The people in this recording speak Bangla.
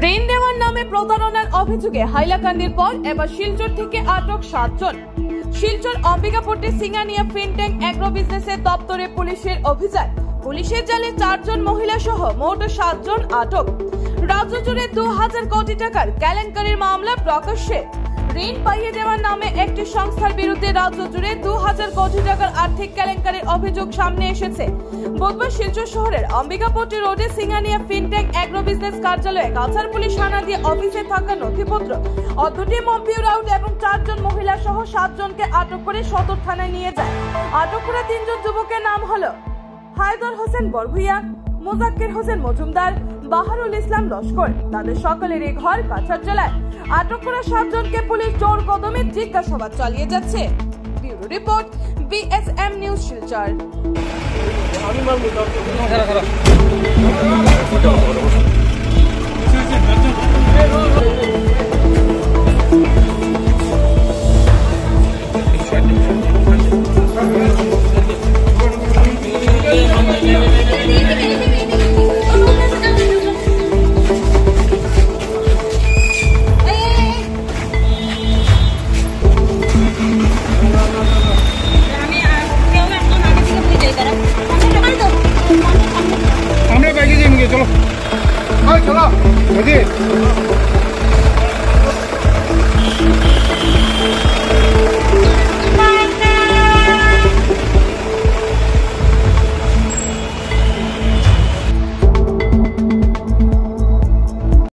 ঋণ দেওয়ার নামে প্রতারণার অভিযোগে হাইলাকান্দির পর এবার শিলচর থেকে আটক 7 জন। শিলচর অম্বিকাপট্টি সিঙ্গানিয়া ফিনটেক এগ্রো বিজনেসের দপ্তরে পুলিশের অভিযান। পুলিশের জালে 4 জন মহিলা সহ মোট 7 জন আটক। রাজ্য জুড়ে 2000 কোটি টাকার কেলেঙ্কারির মামলা প্রকাশ্যে। ঋণ পাইয়ে দেওয়ার নামে একটি সংস্থার বিরুদ্ধে রাজ্য জুড়ে 2000 কোটি টাকার আর্থিক কেলেঙ্কারির অভিযোগ সামনে এসেছে। বুধবার শিলচর শহরের অম্বিকাপট্টি রোডে সিঙ্গানিয়া ফিনটেক এগ্রো বিজনেস কার্যালয়ে কাছাড় পুলিশ হানা দিয়ে অফিসে থাকা নথিপত্র, অদ্যটি মম্পিউর আউট এবং 4 জন মহিলা সহ 7 জনকে আটক করে সদর থানায় নিয়ে যায়। আটক করা 3 জন যুবকের নাম হলো হায়দার হোসেন বরভুইয়া, মোজাক্কির হোসেন মজুমদার, বাহারুল ইসলাম লস্কর। তাদের সকলেরই ঘর কাছাড় জেলায়। আটক করা 7 জনকে পুলিশ জোর কদমে জিজ্ঞাসাবাদ চালিয়ে যাচ্ছে। Bureau report, BSM news Silchar. चलो चलो